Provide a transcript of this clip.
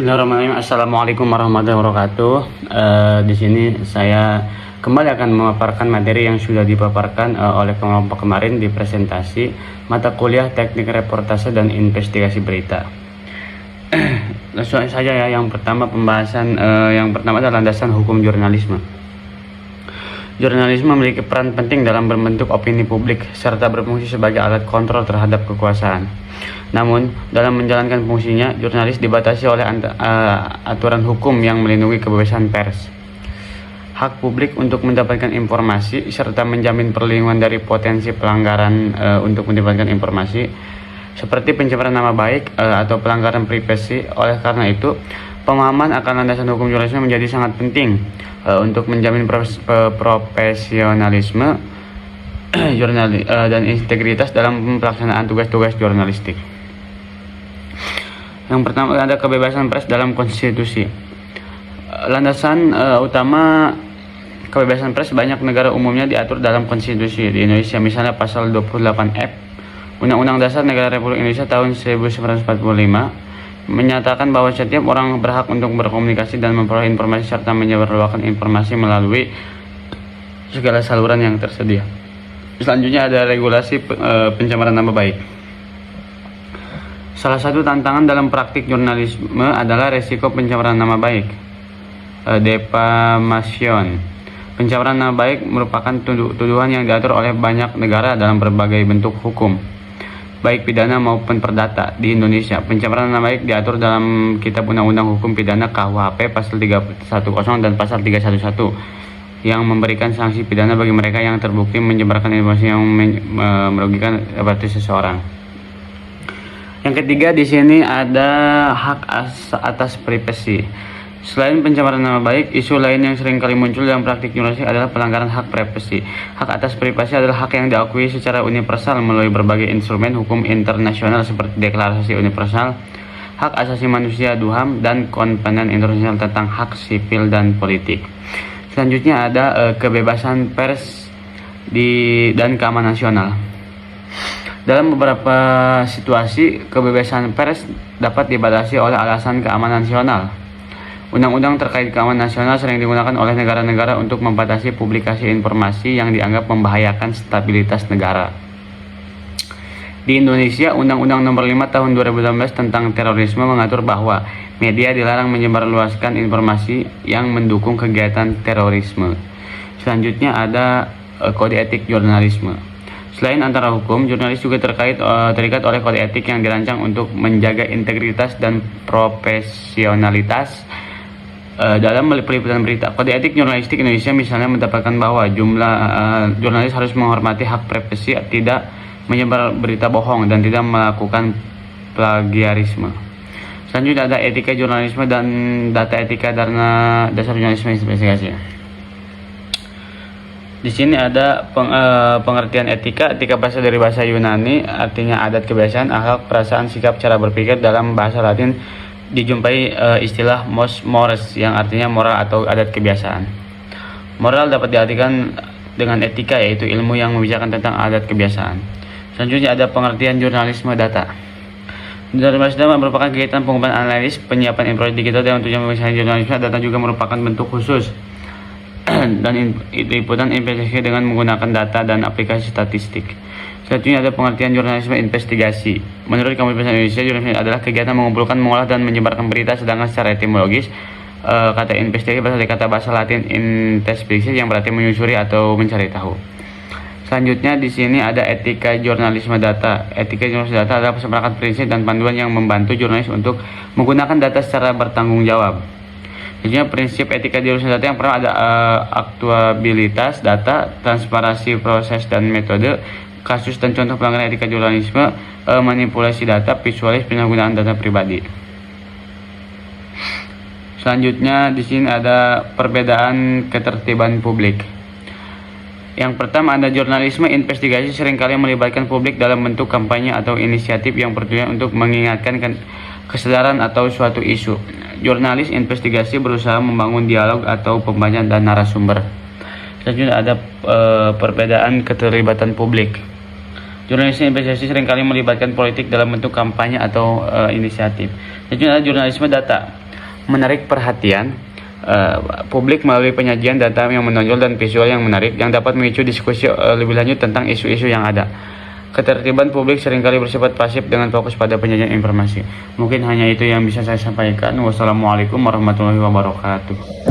Bismillahirrahmanirrahim. Assalamualaikum warahmatullahi wabarakatuh. Di sini saya kembali akan memaparkan materi yang sudah dipaparkan oleh kelompok kemarin di presentasi mata kuliah Teknik Reportase dan Investigasi Berita. Langsung saja ya. Yang pertama yang pertama adalah landasan hukum jurnalisme. Jurnalisme memiliki peran penting dalam membentuk opini publik serta berfungsi sebagai alat kontrol terhadap kekuasaan. Namun, dalam menjalankan fungsinya, jurnalis dibatasi oleh aturan hukum yang melindungi kebebasan pers, hak publik untuk mendapatkan informasi, serta menjamin perlindungan dari potensi pelanggaran untuk mendapatkan informasi, seperti pencemaran nama baik atau pelanggaran privasi. Oleh karena itu, pemahaman akan landasan hukum jurnalisme menjadi sangat penting untuk menjamin profesionalisme dan integritas dalam pelaksanaan tugas-tugas jurnalistik. Yang pertama ada kebebasan pers dalam konstitusi. Landasan utama kebebasan pers banyak negara umumnya diatur dalam konstitusi. Di Indonesia misalnya pasal 28F Undang-Undang Dasar Negara Republik Indonesia tahun 1945 menyatakan bahwa setiap orang berhak untuk berkomunikasi dan memperoleh informasi serta menyebarluaskan informasi melalui segala saluran yang tersedia. Selanjutnya ada regulasi pencemaran nama baik. Salah satu tantangan dalam praktik jurnalisme adalah resiko pencemaran nama baik, defamation. Pencemaran nama baik merupakan tuduhan yang diatur oleh banyak negara dalam berbagai bentuk hukum, baik pidana maupun perdata. Di Indonesia, pencemaran nama baik diatur dalam Kitab Undang-Undang Hukum Pidana KUHP pasal 310 dan pasal 311 yang memberikan sanksi pidana bagi mereka yang terbukti menyebarkan informasi yang merugikan reputasi seseorang. Yang ketiga di sini ada hak atas privasi. Selain pencemaran nama baik, isu lain yang sering kali muncul dalam praktik jurnalistik adalah pelanggaran hak privasi. Hak atas privasi adalah hak yang diakui secara universal melalui berbagai instrumen hukum internasional seperti Deklarasi Universal Hak Asasi Manusia (DUHAM) dan Konvensi Internasional tentang Hak Sipil dan Politik. Selanjutnya ada kebebasan pers dan keamanan nasional. Dalam beberapa situasi, kebebasan pers dapat dibatasi oleh alasan keamanan nasional. Undang-undang terkait keamanan nasional sering digunakan oleh negara-negara untuk membatasi publikasi informasi yang dianggap membahayakan stabilitas negara. Di Indonesia, Undang-Undang Nomor 5 Tahun 2018 tentang terorisme mengatur bahwa media dilarang menyebarluaskan informasi yang mendukung kegiatan terorisme. Selanjutnya ada kode etik jurnalisme. Selain antara hukum, jurnalis juga terikat oleh kode etik yang dirancang untuk menjaga integritas dan profesionalitas dalam peliputan berita. Kode etik jurnalistik Indonesia misalnya mendapatkan bahwa jurnalis harus menghormati hak privasi, tidak menyebar berita bohong, dan tidak melakukan plagiarisme. Selanjutnya ada etika jurnalisme dan data etika karena dasar jurnalisme investigasi. Di sini ada pengertian etika. Etika berasal dari bahasa Yunani, artinya adat, kebiasaan, akhlak, perasaan, sikap, cara berpikir. Dalam bahasa Latin dijumpai istilah mores yang artinya moral atau adat kebiasaan. Moral dapat diartikan dengan etika, yaitu ilmu yang membicarakan tentang adat kebiasaan. Selanjutnya ada pengertian jurnalisme data. Jurnalisme data merupakan kegiatan pengumpulan analis, penyiapan informasi digital dengan tujuan pemeriksaan jurnalisme. Data juga merupakan bentuk khusus dan liputan investigasi dengan menggunakan data dan aplikasi statistik. Selanjutnya ada pengertian jurnalisme investigasi. Menurut Kamus Besar Indonesia, jurnalisme adalah kegiatan mengumpulkan, mengolah, dan menyebarkan berita. Sedangkan secara etimologis, kata investigasi berasal dari kata bahasa Latin investigis yang berarti menyusuri atau mencari tahu. Selanjutnya di sini ada etika jurnalisme data. Etika jurnalisme data adalah seperangkat prinsip dan panduan yang membantu jurnalis untuk menggunakan data secara bertanggung jawab. Selanjutnya prinsip etika jurnalisme data yang pertama ada aktuabilitas data, transparansi proses dan metode, kasus dan contoh pelanggaran etika jurnalisme, manipulasi data, visualis, penyalahgunaan data pribadi. Selanjutnya di sini ada perbedaan ketertiban publik. Yang pertama ada jurnalisme investigasi seringkali melibatkan publik dalam bentuk kampanye atau inisiatif yang bertujuan untuk mengingatkan kesadaran atau suatu isu. Jurnalis investigasi berusaha membangun dialog atau pembahasan dan narasumber. Selanjutnya ada perbedaan keterlibatan publik. Jurnalisme investigasi seringkali melibatkan politik dalam bentuk kampanye atau inisiatif. Selanjutnya ada jurnalisme data. menarik perhatian publik melalui penyajian data yang menonjol dan visual yang menarik yang dapat memicu diskusi lebih lanjut tentang isu-isu yang ada. Ketertiban publik seringkali bersifat pasif dengan fokus pada penyajian informasi. Mungkin hanya itu yang bisa saya sampaikan. Wassalamualaikum warahmatullahi wabarakatuh.